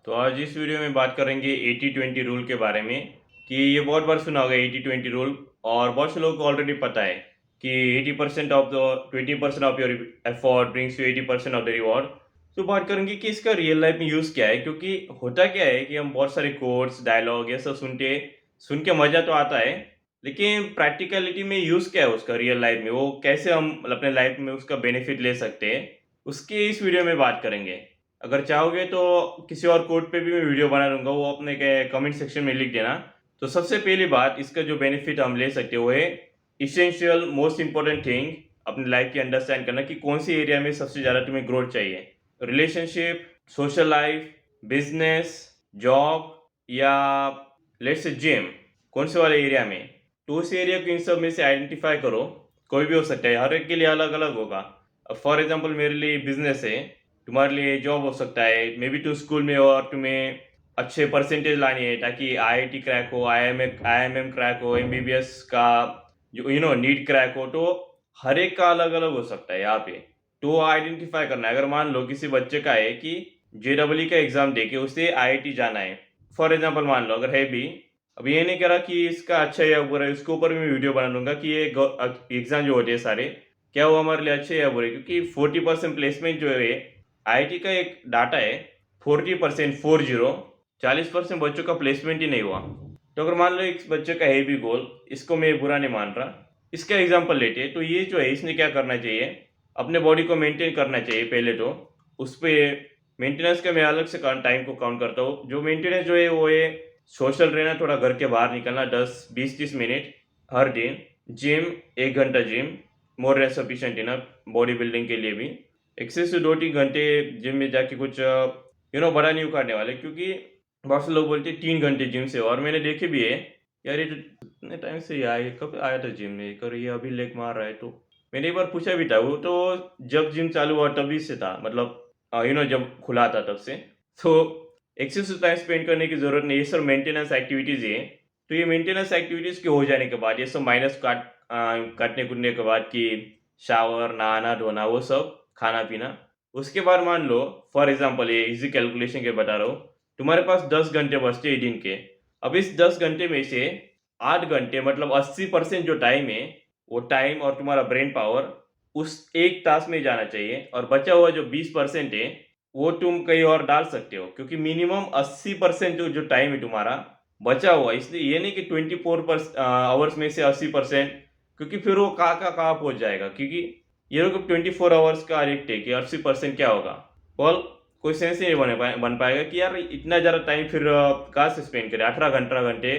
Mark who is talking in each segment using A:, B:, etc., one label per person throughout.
A: तो आज इस वीडियो में बात करेंगे 80-20 रूल के बारे में कि ये बहुत बार सुना होगा 80-20 रूल। और बहुत से लोगों को ऑलरेडी पता है कि 80% of the 20% of your effort brings you 80% of the reward. तो बात करेंगे कि इसका रियल लाइफ में यूज़ क्या है, क्योंकि होता क्या है कि हम बहुत सारे कोट्स डायलॉग ये सब सुन के मज़ा तो आता है, लेकिन प्रैक्टिकलिटी में यूज़ क्या है उसका रियल लाइफ में, वो कैसे हम अपने लाइफ में उसका बेनिफिट ले सकते हैं, उसकी इस वीडियो में बात करेंगे। अगर चाहोगे तो किसी और कोड पे भी मैं वीडियो बना दूँगा, वो अपने के कमेंट सेक्शन में लिख देना। तो सबसे पहली बात, इसका जो बेनिफिट हम ले सकते हैं वो है एसेंशियल मोस्ट इम्पोर्टेंट थिंग अपनी लाइफ की अंडरस्टैंड करना कि कौन सी एरिया में सबसे ज़्यादा तुम्हें ग्रोथ चाहिए। Relationship, social life, business, job या लेट्स से जिम, कौन से वाले एरिया में। तो उस एरिया को इन सब में से आइडेंटिफ़ाई करो। कोई भी हो सकता है, हर एक के लिए अलग-अलग होगा। अब फॉर एग्ज़ाम्पल मेरे लिए बिज़नेस है, तुम्हारे लिए जॉब हो सकता है, मे बी तुम स्कूल में हो और तुम्हें अच्छे परसेंटेज लानी है ताकि आईआईटी क्रैक हो, आईआईएमएम क्रैक हो, एमबीबीएस का जो नीट क्रैक हो। तो हर एक का अलग-अलग हो सकता है यहाँ पे। तो आइडेंटिफ़ाई करना है। अगर मान लो किसी बच्चे का है कि जेईई का एग्ज़ाम देके उसे आईआईटी जाना है, फॉर एग्ज़ाम्पल मान लो अगर है भी, अब ये नहीं कह रहा कि इसका अच्छा है या बुरा है, उसके ऊपर भी मैं वीडियो बना दूँगा कि ये एग्ज़ाम जो होते हैं सारे, क्या वो हमारे लिए अच्छे हैं या बुरे? क्योंकि 40% प्लेसमेंट जो है, आईआईटी का एक डाटा है, 40% 40% बच्चों का प्लेसमेंट ही नहीं हुआ। तो अगर मान लो एक बच्चे का है भी गोल, इसको मैं बुरा नहीं मान रहा, इसका एग्ज़ाम्पल लेते हैं। तो ये जो है इसने क्या करना चाहिए, अपने बॉडी को मेंटेन करना चाहिए पहले तो। उस पे मेंटेनेंस का मैं अलग से टाइम को काउंट करता हूँ। जो मेंटेनेंस जो है वो है सोशल रहना, थोड़ा घर के बाहर निकलना 10, 20-30 मिनट हर दिन। जिम 1 घंटा gym, more than sufficient enough body building के लिए भी। एक्सेस से 2-3 घंटे जिम में जाके कुछ बड़ा नहीं उखाड़ने वाले, क्योंकि बहुत से लोग बोलते हैं 3 घंटे जिम से, और मैंने देखे भी है, यार ये तो इतने टाइम से आए, कब आया था जिम में, कर ये अभी लेग मार रहा है। तो मैंने एक बार पूछा भी था, वो तो जब जिम चालू हुआ तभी से था, मतलब जब खुला था तब से। तो एक्सेस टाइम स्पेंड करने की ज़रूरत नहीं, ये सब मेंटेनेंस एक्टिविटीज़ है। तो ये मेंटेनेंस एक्टिविटीज़ के हो जाने के बाद, ये सब माइनस काटने-कूटने के बाद कि शावर, नहाना-धोना वो सब, खाना-पीना। उसके बाद मान लो फॉर एग्ज़ाम्पल ये ईज़ी कैलकुलेशन के बता रहा हूँ, तुम्हारे पास 10 घंटे बचते हैं दिन के। अब इस 10 घंटे में से 8 घंटे मतलब 80% जो टाइम है, वो टाइम और तुम्हारा ब्रेन पावर उस एक टास्क में जाना चाहिए, और बचा हुआ जो 20% है, वो तुम कहीं और डाल सकते हो, क्योंकि मिनिमम 80% जो जो टाइम है तुम्हारा बचा हुआ है। इसलिए ये नहीं कि 24 आवर्स में से 80%, क्योंकि फिर वो कहाँ पहुँच जाएगा, क्योंकि ये लोग 24 आवर्स का रेट है कि 80% क्या होगा? well, कोई सेंस ही नहीं बन पाएगा कि यार इतना ज़्यादा टाइम फिर कहाँ से स्पेंड करें? 18 घंटे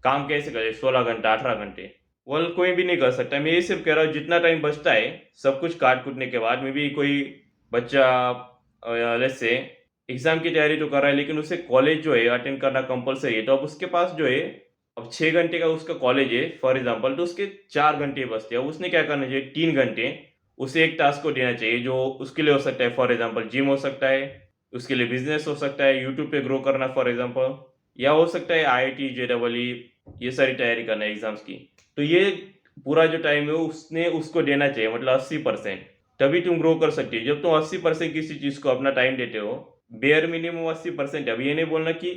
A: काम कैसे करें? 16 घंटा 18 घंटे, कोई भी नहीं कर सकता। मैं ये सिर्फ कह रहा हूँ जितना टाइम बचता है सब कुछ काट-कूटने के बाद में भी, कोई बच्चा लेट्स से एग्ज़ाम की तैयारी तो कर रहा है, लेकिन उसे कॉलेज जो है अटेंड करना कंपल्सरी है। तो अब उसके पास जो है, अब 6 घंटे का उसका कॉलेज है फॉर एग्ज़ाम्पल, तो उसके 4 घंटे बचते हैं। अब उसने क्या करना चाहिए, 3 घंटे उसे एक टास्क को देना चाहिए, जो उसके लिए हो सकता है फॉर एग्ज़ाम्पल जिम हो सकता है, उसके लिए बिज़नेस हो सकता है, यूट्यूब पे ग्रो करना फॉर एग्ज़ाम्पल, या हो सकता है आईआईटी, जेईई ये सारी तैयारी करना है एग्ज़ाम्स की। तो ये पूरा जो टाइम है उसने उसको देना चाहिए, मतलब 80%, तभी तुम ग्रो कर सकती हो। जब तुम 80% किसी चीज़ को अपना टाइम देते हो, बेयर मिनिमम 80%, अब ये नहीं बोलना कि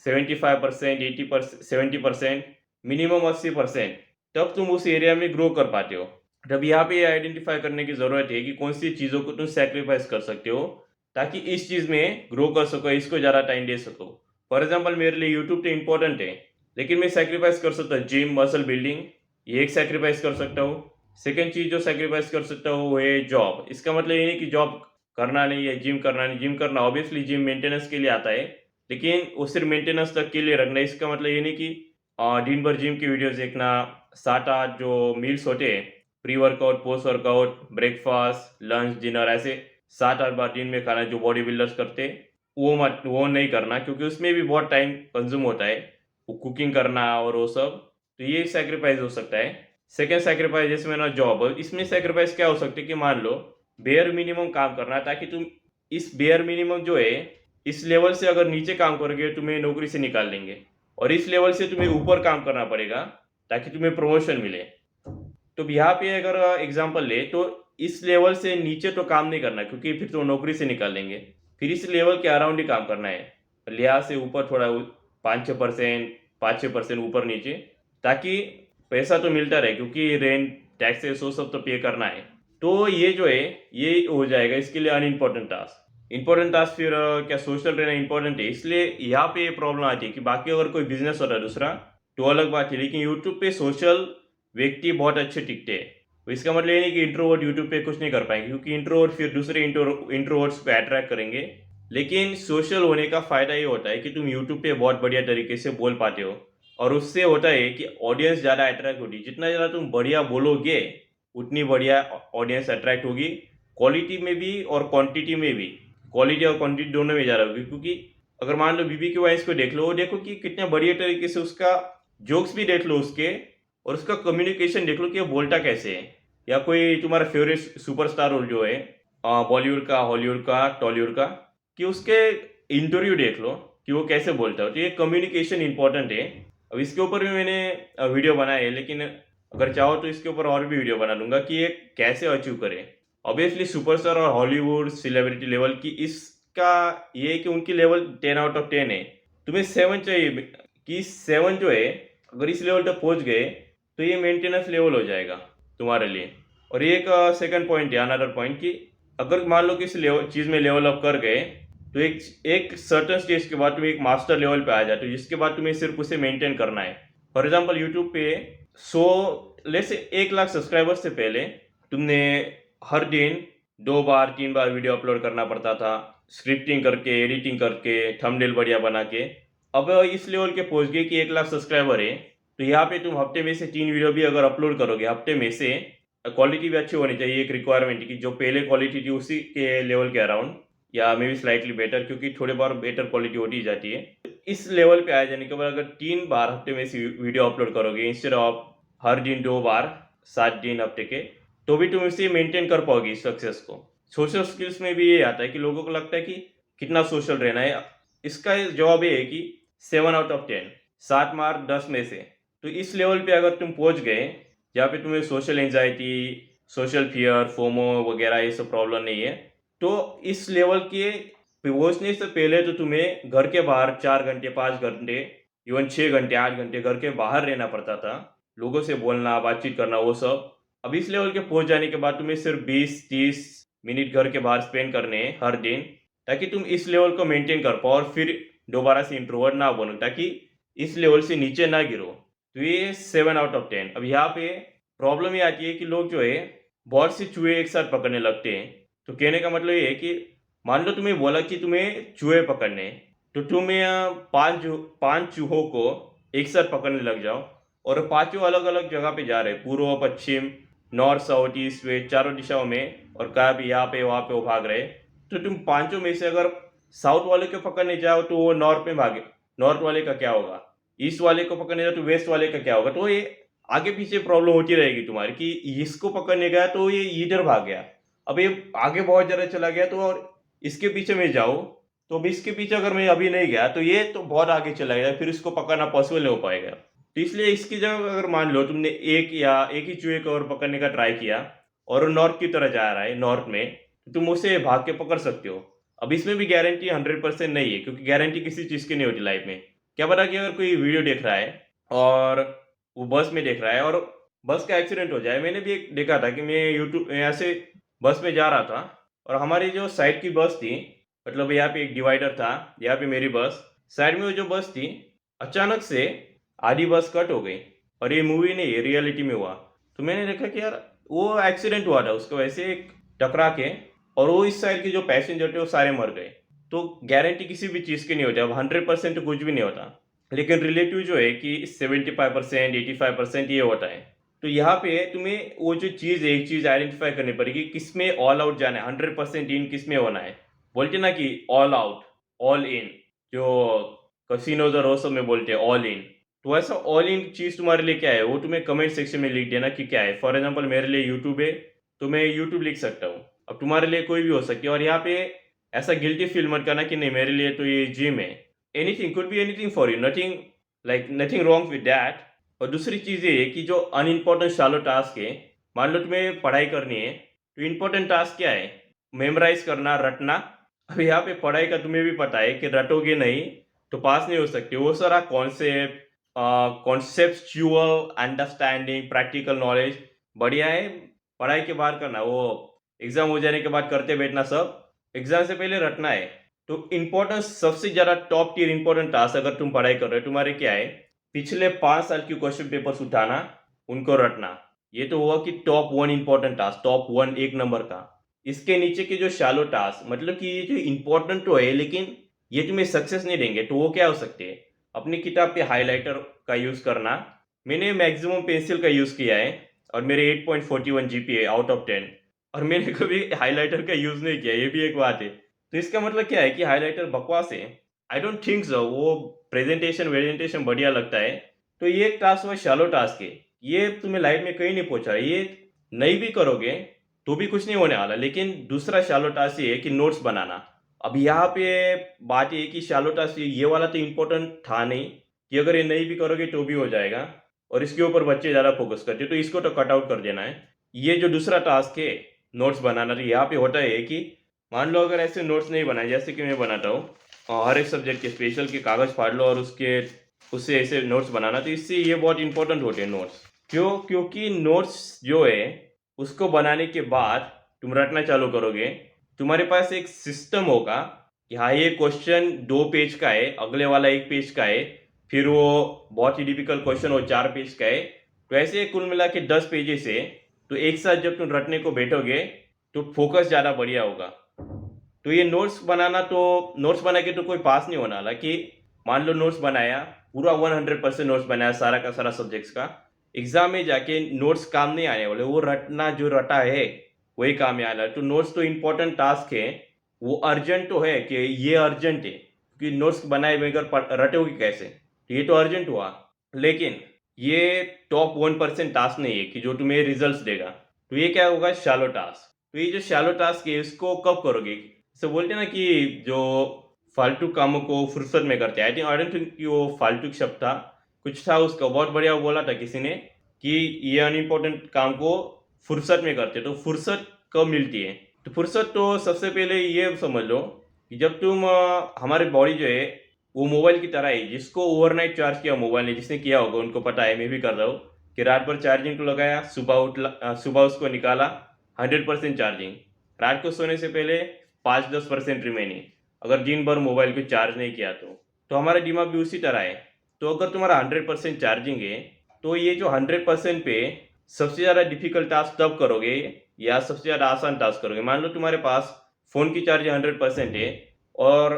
A: 75%, 80%, 70%, मिनिमम 80%, तब तुम उस एरिया में ग्रो कर पाते हो। तब यहाँ पे ये आइडेंटिफ़ाई करने की ज़रूरत है कि कौन-सी चीज़ों को तुम सैक्रिफ़ाइस कर सकते हो, ताकि इस चीज़ में ग्रो कर सको, इसको ज़्यादा टाइम दे सको। फॉर एग्ज़ाम्पल मेरे लिए यूट्यूब तो इम्पोर्टेंट है, लेकिन मैं सैक्रिफ़ाइस कर सकता हूँ जिम, मसल बिल्डिंग, ये एक सैक्रिफ़ाइस कर सकता हूँ। सेकंड चीज़ जो सैक्रिफ़ाइस कर सकता हूँ वो है जॉब। इसका मतलब ये नहीं कि जॉब करना नहीं है, जिम करना नहीं। जिम करना ऑब्वियसली, जिम मेंटेनेंस के लिए आता है, लेकिन वो सिर्फ़ मेंटेनेंस तक के लिए रखना है। इसका मतलब ये नहीं कि दिन भर जिम की वीडियोज़ देखना, 7-8 जो मील्स होते हैं, pre workout, post workout, breakfast, lunch, dinner, ऐसे 7-8 बार दिन में खाना जो बॉडी बिल्डर्स करते हैं, वो नहीं करना, क्योंकि उसमें भी बहुत टाइम कंज़्यूम होता है, वो कुकिंग करना और वो सब। तो ये एक सैक्रिफ़ाइस हो सकता है। सेकंड सैक्रिफ़ाइस जैसे मैंने जॉब, इसमें सैक्रिफ़ाइस क्या हो सकती है कि मान लो बेयर मिनिमम काम करना, ताकि तुम इस बेयर मिनिमम जो है, इस लेवल से अगर नीचे काम करोगे तुम्हें नौकरी से निकाल देंगे, और इस लेवल से तुम्हें ऊपर काम करना पड़ेगा ताकि तुम्हें प्रमोशन मिले। तो यहाँ पे अगर एग्ज़ाम्पल ले तो इस लेवल से नीचे तो काम नहीं करना, क्योंकि फिर तो नौकरी से निकाल देंगे। फिर इस लेवल के अराउंड ही काम करना है। लिहाज से ऊपर थोड़ा 5-6%, 5-6% ऊपर नीचे, ताकि पैसा तो मिलता रहे, क्योंकि रेंट, टैक्सेस वो सब तो पे करना है। तो ये जो है ये हो जाएगा, इसके लिए अनइम्पोर्टेंट टास्क। इंपॉर्टेंट टास्क फिर क्या सोशल रहना इंपॉर्टेंट है, इसलिए यहाँ पे ये प्रॉब्लम आती है कि बाकी अगर कोई बिजनेस हो रहा है दूसरा तो अलग बात है, लेकिन यूट्यूब पे सोशल व्यक्ति बहुत अच्छे टिकते हैं। तो इसका मतलब ये नहीं कि इंट्रोवर्ट यूट्यूब पे कुछ नहीं कर पाएंगे, क्योंकि इंट्रोवर्ट फिर दूसरे इंट्रोवर्ट्स को अट्रैक्ट करेंगे। लेकिन सोशल होने का फ़ायदा ये होता है कि तुम यूट्यूब पे बहुत बढ़िया तरीके से बोल पाते हो, और उससे होता है कि ऑडियंस ज़्यादा अट्रैक्ट होती है। जितना ज़्यादा तुम बढ़िया बोलोगे उतनी बढ़िया ऑडियंस अट्रैक्ट होगी, क्वालिटी में भी और क्वांटिटी में भी। क्वालिटी और क्वांटिटी दोनों में ज़्यादा होगी, क्योंकि अगर मान लो बीबी के वॉइस को देख लो, वो देखो कि कितने बढ़िया तरीके से उसका जोक्स भी देख लो उसके, और उसका कम्युनिकेशन देख लो कि वो बोलता कैसे है। या कोई तुम्हारा फेवरेट सुपरस्टार हो जो है बॉलीवुड का, हॉलीवुड का, टॉलीवुड का, कि उसके इंटरव्यू देख लो कि वो कैसे बोलता है। तो ये कम्युनिकेशन इंपॉर्टेंट है। अब इसके ऊपर भी मैंने वीडियो बनाया है, लेकिन अगर चाहो तो इसके ऊपर और भी वीडियो बना दूंगा कि ये कैसे अचीव करें। ऑब्वियसली सुपरस्टार और हॉलीवुड सेलिब्रिटी लेवल की, इसका ये है कि उनकी लेवल 10 out of 10 है। तुम्हें 7 चाहिए कि 7 जो है, अगर इस लेवल तक पहुंच गए तो ये मेंटेनेंस लेवल हो जाएगा तुम्हारे लिए। और ये एक सेकंड पॉइंट है, अनदर पॉइंट, कि अगर मान लो कि इस लेवल चीज़ में लेवल अप कर गए तो एक एक सर्टन स्टेज के बाद तुम एक मास्टर लेवल पे आ जाते हो, जिसके बाद तुम्हें सिर्फ उसे मेंटेन करना है। फॉर एग्जांपल यूट्यूब पे 1 लाख सब्सक्राइबर्स से पहले तुमने हर दिन 2 बार 3 बार वीडियो अपलोड करना पड़ता था, स्क्रिप्टिंग करके, एडिटिंग करके, थंबनेल बढ़िया बना के। अब इस लेवल के पहुंच गए कि 1 लाख सब्सक्राइबर है, तो यहाँ पे तुम हफ्ते में से 3 वीडियो भी अगर अपलोड करोगे हफ्ते में से, क्वालिटी भी अच्छी होनी चाहिए। एक रिक्वायरमेंट है कि जो पहले क्वालिटी थी उसी के लेवल के अराउंड, या मे बी स्लाइटली बेटर, क्योंकि थोड़े बार बेटर क्वालिटी होती जाती है। इस लेवल पे आ जाने के बाद अगर 3 बार हफ्ते में से वीडियो अपलोड करोगे इंस्टेड ऑफ हर दिन 2 बार 7 दिन हफ्ते के, तो भी तुम इसे मेंटेन कर पाओगी सक्सेस को। सोशल स्किल्स में भी ये आता है कि लोगों को लगता है कि कितना सोशल रहना है। इसका जवाब ये है कि 7 out of 10, 7 मार्क 10 में से। तो इस लेवल पे अगर तुम पहुंच गए जहाँ पे तुम्हें social anxiety, social fear, FOMO वगैरह ये सब प्रॉब्लम नहीं है, तो इस लेवल के पहुंचने से पहले तो तुम्हें घर के बाहर 4 घंटे, 5 घंटे, इवन 6 घंटे, 8 घंटे घर के बाहर रहना पड़ता था, लोगों से बोलना, बातचीत करना, वो सब। अब इस लेवल के पहुंच जाने के बाद तुम्हें सिर्फ 20-30 मिनट घर के बाहर स्पेंड करने हैं हर दिन, ताकि तुम इस लेवल को मेंटेन कर पाओ और फिर दोबारा से इंट्रोवर्ट ना बनो, ताकि इस लेवल से नीचे ना गिरो। तो ये 7 out of 10। अब यहाँ पे प्रॉब्लम ये आती है कि लोग जो है बहुत से चूहे एक साथ पकड़ने लगते हैं। तो कहने का मतलब ये है कि मान लो तुम्हें बोला कि तुम्हें चूहे पकड़ने हैं, तो तुम्हें 5 चूहों को एक साथ पकड़ने लग जाओ, और 5 अलग अलग जगह पे जा रहे हैं, पूर्व, पश्चिम, नॉर्थ, साउथ, ईस्ट, वेस्ट, चारों दिशाओं में, और कहा भी यहाँ पे वहाँ पे वो भाग रहे। तो तुम 5 में से अगर साउथ वाले को पकड़ने जाओ तो वो नॉर्थ में भागे, नॉर्थ वाले का क्या होगा? ईस्ट वाले को पकड़ने जाओ तो वेस्ट वाले का क्या होगा? तो ये आगे पीछे प्रॉब्लम होती रहेगी तुम्हारी कि इसको पकड़ने गया तो ये इधर भाग गया, अब ये आगे बहुत ज़्यादा चला गया, तो और इसके पीछे मैं जाऊँ, तो अब इसके पीछे अगर मैं अभी नहीं गया तो ये तो बहुत आगे चला गया, फिर इसको पकड़ना पॉसिबल नहीं हो पाएगा। तो इसलिए इसकी जगह अगर मान लो तुमने एक ही चूहे को और पकड़ने का ट्राई किया और वो नॉर्थ की तरह जा रहा है, नॉर्थ में, तो तुम उसे भाग के पकड़ सकते हो। अब इसमें भी गारंटी 100% नहीं है, क्योंकि गारंटी किसी चीज़ की नहीं होती लाइफ में। क्या पता कि अगर कोई वीडियो देख रहा है और वो बस में देख रहा है और बस का एक्सीडेंट हो जाए। मैंने भी एक देखा था कि मैं यूट्यूब यहाँ से बस में जा रहा था, और हमारी जो साइड की बस थी, मतलब यहाँ पे एक डिवाइडर था, यहाँ पे मेरी बस, साइड में वो जो बस थी, अचानक से आधी बस कट हो गई। और ये मूवी नहीं, ये रियलिटी में हुआ। तो मैंने देखा कि यार वो एक्सीडेंट हुआ था उसको वैसे एक टकरा के, और वो इस साइड के जो पैसेंजर थे वो सारे मर गए। तो गारंटी किसी भी चीज़ की नहीं होती। अब 100% तो कुछ भी नहीं होता, लेकिन रिलेटिव जो है कि 75%, 85% ये होता है। तो यहाँ पे तुम्हें वो जो चीज़ है, एक चीज़ आइडेंटिफाई करनी पड़ेगी, किस में ऑल आउट जाना है, 100% इन किस में होना है। बोलते ना कि ऑल आउट, ऑल इन, जो कसिनोज और वो सब में बोलते हैं ऑल इन। तो ऐसा ऑल इन चीज़ तुम्हारे लिए क्या है, वो तुम्हें कमेंट सेक्शन में लिख देना कि क्या है। फॉर एग्जाम्पल मेरे लिए यूट्यूब है, तो मैं यूट्यूब लिख सकता हूँ। अब तुम्हारे लिए कोई भी हो सकती है। और यहाँ पे ऐसा गिल्टी फील मत करना कि नहीं मेरे लिए तो ये जिम है। Anything could be anything for you, nothing wrong with that. और दूसरी चीज़ ये है कि जो अनइम्पोर्टेंट शालो टास्क है, मान लो तुम्हें पढ़ाई करनी है, तो इम्पोर्टेंट टास्क क्या है? मेमोराइज करना, रटना। अब यहाँ पे पढ़ाई का तुम्हें भी पता है कि रटोगे नहीं तो पास नहीं हो सकते। वो सारा concept, conceptual understanding, practical knowledge बढ़िया है, पढ़ाई के बाहर करना, वो एग्जाम हो जाने के बाद करते बैठना, सब एग्जाम से पहले रटना है। तो इम्पोर्टेंस सबसे ज़्यादा टॉप टियर इम्पोर्टेंट टास्क अगर तुम पढ़ाई कर रहे हो तुम्हारे क्या है, पिछले 5 साल की क्वेश्चन पेपर्स उठाना, उनको रटना। ये तो हुआ कि टॉप 1 इम्पोर्टेंट टास्क, टॉप 1 एक नंबर का। इसके नीचे के जो शैलो टास्क, मतलब कि ये जो इम्पोर्टेंट तो है लेकिन ये तुम्हें सक्सेस नहीं देंगे, तो वो क्या हो सकते हैं? अपनी किताब पे हाइलाइटर का यूज़ करना। मैंने मैक्सिमम पेंसिल का यूज़ किया है और मेरे 8.41 जीपीए आउट ऑफ 10, और मैंने कभी हाइलाइटर का यूज़ नहीं किया, ये भी एक बात है। तो इसका मतलब क्या है कि हाइलाइटर बकवास है। आई डोंट थिंक सो, वो प्रेजेंटेशन वेजेंटेशन बढ़िया लगता है। तो ये एक टास्क हुआ, शैलो टास्क है। ये तुम्हें लाइफ में कहीं नहीं पहुंचा, ये नहीं भी करोगे तो भी कुछ नहीं होने वाला। लेकिन दूसरा शैलो टास्क ये है कि नोट्स बनाना। अब यहाँ पे बात ये है कि शैलो टास्क ये वाला तो इम्पोर्टेंट था नहीं, कि अगर ये नहीं भी करोगे तो भी हो जाएगा, और इसके ऊपर बच्चे ज़्यादा फोकस करते हैं, तो इसको तो कट आउट कर देना है। ये जो दूसरा टास्क है नोट्स बनाना, तो यहाँ पे होता है कि मान लो अगर ऐसे नोट्स नहीं बनाए जैसे कि मैं बनाता हूँ, हर एक सब्जेक्ट के स्पेशल के कागज़ फाड़ लो और उससे ऐसे नोट्स बनाना, तो इससे ये बहुत इंपॉर्टेंट होते हैं नोट्स। क्यों? क्योंकि नोट्स जो है उसको बनाने के बाद तुम रटना चालू करोगे, तुम्हारे पास एक सिस्टम होगा कि हाँ ये क्वेश्चन 2 पेज का है, अगले वाला 1 पेज का है, फिर वो बहुत ही डिफिकल्ट क्वेश्चन वो 4 पेज का है। तो ऐसे कुल मिला के 10 पेजेस है। तो एक साथ जब तुम रटने को बैठोगे तो फोकस ज़्यादा बढ़िया होगा। तो ये नोट्स बनाना, तो नोट्स बना के तो कोई पास नहीं होना। हालांकि मान लो नोट्स बनाया, पूरा 100% नोट्स बनाया सारा का सारा सब्जेक्ट्स का, एग्जाम में जाके नोट्स काम नहीं आने वाले, वो रटना जो रटा है वही काम में आना है। तो नोट्स तो इम्पोर्टेंट टास्क है, वो अर्जेंट तो है कि ये अर्जेंट है, क्योंकि नोट्स बनाए बगैर रटोगे कैसे, तो ये तो अर्जेंट हुआ। लेकिन ये टॉप 1% टास्क नहीं है कि जो तुम्हें रिजल्ट देगा। तो ये क्या होगा, शैलो टास्क। तो ये जो शैलो टास्क है इसको कब करोगे? तो बोलते हैं ना कि जो फालतू कामों को फुर्सत में करते हैं, आई डोंट थिंक कि वो फालतू शब्द था, कुछ था उसका बहुत बढ़िया बोला था किसी ने कि ये अनइम्पोर्टेंट काम को फुर्सत में करते। तो फुर्सत कब मिलती है? तो फुर्सत तो सबसे पहले ये समझ लो कि जब तुम हमारी बॉडी जो है वो मोबाइल की तरह है, जिसको ओवरनाइट चार्ज किया मोबाइल ने, जिसने किया होगा उनको पता है, मैं भी कर रहा हूँ, कि रात भर चार्जिंग को लगाया, सुबह उसको निकाला, 100% चार्जिंग, रात को सोने से पहले 5-10% रिमेनिंग, अगर दिन भर मोबाइल को चार्ज नहीं किया तो हमारा दिमाग भी उसी तरह है। तो अगर तुम्हारा 100% चार्जिंग है, तो ये जो 100% पे सबसे ज़्यादा डिफिकल्ट टास्क तब करोगे या सबसे ज़्यादा आसान टास्क करोगे। मान लो तुम्हारे पास फ़ोन की चार्ज 100% है और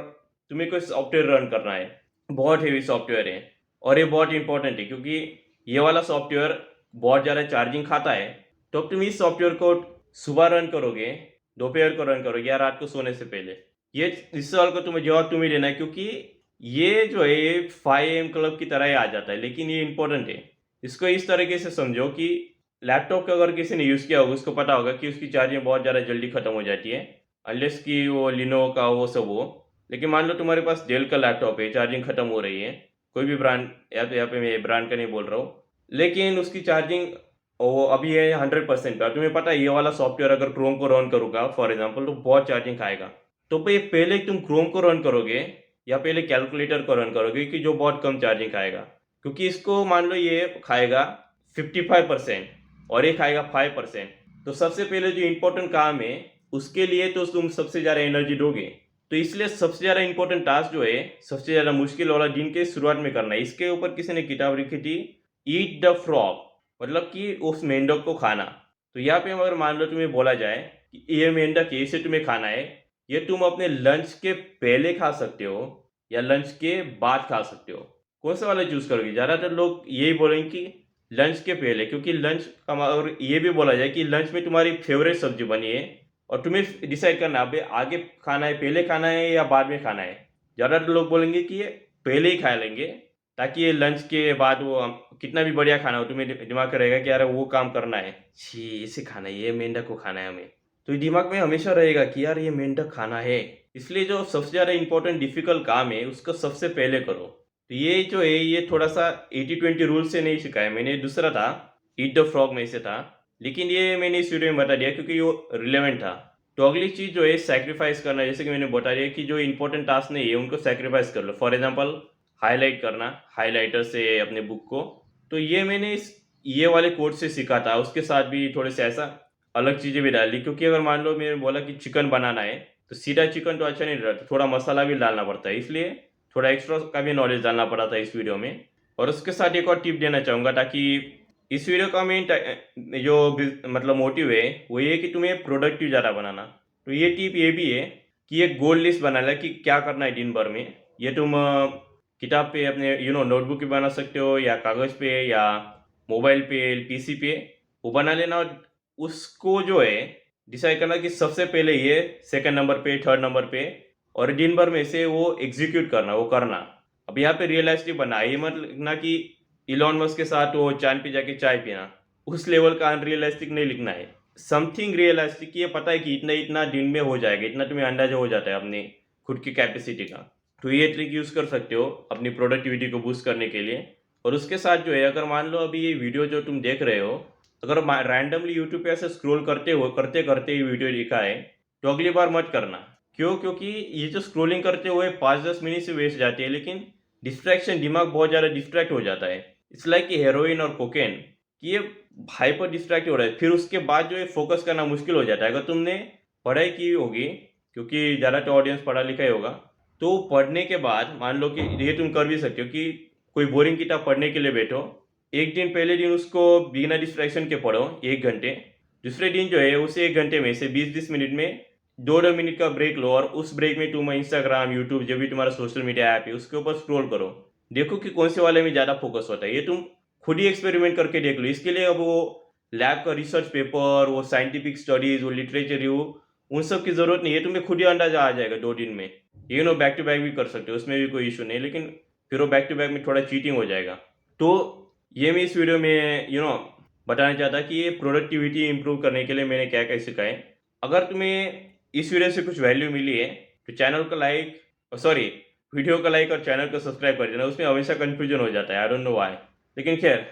A: तुम्हें कोई सॉफ्टवेयर रन करना है, बहुत हेवी सॉफ्टवेयर है, और ये बहुत इंपॉर्टेंट है क्योंकि ये वाला सॉफ्टवेयर बहुत ज़्यादा चार्जिंग खाता है। तो अब तुम इस सॉफ्टवेयर को सुबह रन करोगे, दोपहर को रन करोगे या रात को सोने से पहले, ये इस सवाल का तुम्हें जवाब तुम्हें देना है, क्योंकि ये जो है ये 5 AM क्लब की तरह ही आ जाता है, लेकिन ये इंपॉर्टेंट है। इसको इस तरीके से समझो कि लैपटॉप का अगर किसी ने यूज़ किया होगा उसको पता होगा कि उसकी चार्जिंग बहुत ज़्यादा जल्दी ख़त्म हो जाती है, अनलेस कि वो लिनोवो का वो सब हो। लेकिन मान लो तुम्हारे पास डेल का लैपटॉप है, चार्जिंग ख़त्म हो रही है, कोई भी ब्रांड, या तो यहाँ पे मैं ब्रांड का नहीं बोल रहा हूँ, लेकिन उसकी चार्जिंग वो अभी है 100% पे, तुम्हें पता है ये वाला सॉफ्टवेयर अगर क्रोम को रन करूँगा फॉर एग्जांपल तो बहुत चार्जिंग खाएगा। तो भाई पहले तुम क्रोम को रन करोगे या पहले कैलकुलेटर को रन करोगे कि जो बहुत कम चार्जिंग खाएगा, क्योंकि इसको मान लो ये खाएगा 55% और ये खाएगा 5%। तो सबसे पहले जो इम्पोर्टेंट काम है उसके लिए तो तुम सबसे ज़्यादा एनर्जी दोगे। तो इसलिए सबसे ज़्यादा इम्पोर्टेंट टास्क जो है, सबसे ज़्यादा मुश्किल वाला दिन के शुरुआत में करना है। इसके ऊपर किसी ने किताब लिखी थी, ईट द फ्रॉग, मतलब कि उस मेंढक को खाना। तो यहाँ पे अगर मान लो तुम्हें बोला जाए कि ये मेंढक कैसे तुम्हें खाना है, ये तुम अपने लंच के पहले खा सकते हो या लंच के बाद खा सकते हो, कौन सा वाला चूज करोगे? ज़्यादातर लोग यही बोलेंगे कि लंच के पहले, क्योंकि लंच का और ये भी बोला जाए कि लंच में तुम्हारी फेवरेट सब्जी बनी है और तुम्हें डिसाइड करना है आगे खाना है, पहले खाना है या बाद में खाना है। ज़्यादातर लोग बोलेंगे कि ये पहले ही खा लेंगे, ताकि ये लंच के बाद वो कितना भी बढ़िया खाना हो तुम्हें दिमाग में रहेगा कि यार वो काम करना है, छी इसे खाना है, ये मेंढक को खाना है हमें। तो ये दिमाग में हमेशा रहेगा कि यार ये मेंढक खाना है। इसलिए जो सबसे ज़्यादा इंपॉर्टेंट डिफिकल्ट काम है उसको सबसे पहले करो। तो ये जो है ये थोड़ा सा 80-20 रूल से नहीं सिखाया मैंने, दूसरा था ईट द फ्रॉग में से था, लेकिन ये मैंने इस वीडियो में बता दिया क्योंकि वो रिलेवेंट था। तो अगली चीज़ जो है सैक्रिफाइस करना, जैसे कि मैंने बता दिया कि जो इंपॉर्टेंट टास्क नहीं है उनको सैक्रिफाइस कर लो। फॉर एग्जांपल हाइलाइट करना, हाइलाइटर से अपने बुक को, तो ये मैंने ये वाले कोर्स से सीखा था। उसके साथ भी थोड़े से ऐसा अलग चीज़ें भी डाल दी, क्योंकि अगर मान लो मैंने बोला कि चिकन बनाना है तो सीधा चिकन तो अच्छा नहीं रहता, थोड़ा मसाला भी डालना पड़ता है, इसलिए थोड़ा एक्स्ट्रा का भी नॉलेज डालना पड़ा था इस वीडियो में। और उसके साथ एक और टिप देना चाहूँगा, ताकि इस वीडियो का मेन जो मतलब मोटिव है वो ये है कि तुम्हें प्रोडक्टिव ज़्यादा बनाना। तो ये टिप ये भी है कि एक गोल लिस्ट बना ले कि क्या करना है दिन भर में। ये तुम किताब पे अपने नोटबुक पे बना सकते हो, या कागज़ पे, या मोबाइल पे, पीसी पे, वो बना लेना। और उसको जो है डिसाइड करना कि सबसे पहले ये, सेकंड नंबर पे, थर्ड नंबर पे, और दिन भर में से वो एग्जीक्यूट करना, वो करना। अब यहाँ पे रियलिस्टिक बनना, ये मत लिखना कि इलॉन मस्क के साथ वो चांद पे जाके चाय पीना, उस लेवल का अनरियलिस्टिक नहीं लिखना है। समथिंग रियलिस्टिक, ये पता है कि इतना इतना दिन में हो जाएगा, इतना तुम्हें अंदाजा हो जाता है अपनी खुद की कैपेसिटी का। तो ये ट्रिक यूज़ कर सकते हो अपनी प्रोडक्टिविटी को बूस्ट करने के लिए। और उसके साथ जो है, अगर मान लो अभी ये वीडियो जो तुम देख रहे हो, अगर रैंडमली यूट्यूब पे ऐसे स्क्रॉल करते करते ये वीडियो दिखा है, तो अगली बार मत करना। क्यों? क्योंकि ये जो स्क्रॉलिंग करते हुए 5-10 मिनट से वेस्ट जाती है, लेकिन डिस्ट्रैक्शन, दिमाग बहुत ज़्यादा डिस्ट्रैक्ट हो जाता है। इट्स लाइक कि हेरोइन और कोकेन, कि ये हाइपर डिस्ट्रैक्ट हो रहा है, फिर उसके बाद जो है फोकस करना मुश्किल हो जाता है। अगर तुमने पढ़ाई की होगी, क्योंकि ज़्यादातर ऑडियंस पढ़ा लिखा ही होगा, तो पढ़ने के बाद मान लो कि ये तुम कर भी सकते हो कि कोई बोरिंग किताब पढ़ने के लिए बैठो, एक दिन पहले दिन उसको बिना डिस्ट्रैक्शन के पढ़ो 1 घंटे, दूसरे दिन जो है उसे 1 घंटे में से 20-20 मिनट में 2-2 मिनट का ब्रेक लो, और उस ब्रेक में तुम इंस्टाग्राम, यूट्यूब, जो भी तुम्हारा सोशल मीडिया ऐप है उसके ऊपर स्क्रॉल करो। देखो कि कौन से वाले में ज़्यादा फोकस होता है। ये तुम खुद ही एक्सपेरिमेंट करके देख लो। इसके लिए अब वो लैब का रिसर्च पेपर, वो साइंटिफिक स्टडीज़, वो लिटरेचर रिव्यू, उन सब की ज़रूरत नहीं है। तुम्हें खुद ही अंदाज़ा आ जाएगा 2 दिन में। बैक टू बैक भी कर सकते हो, उसमें भी कोई इश्यू नहीं, लेकिन फिर वो बैक टू बैक में थोड़ा चीटिंग हो जाएगा। तो ये मैं इस वीडियो में बताना चाहता कि ये प्रोडक्टिविटी इंप्रूव करने के लिए मैंने क्या-क्या सिखाया है। अगर तुम्हें इस वीडियो से कुछ वैल्यू मिली है, तो चैनल को लाइक, सॉरी, वीडियो को लाइक और चैनल को सब्सक्राइब कर देना। उसमें हमेशा कन्फ्यूजन हो जाता है, आई डोंट नो व्हाई, लेकिन खैर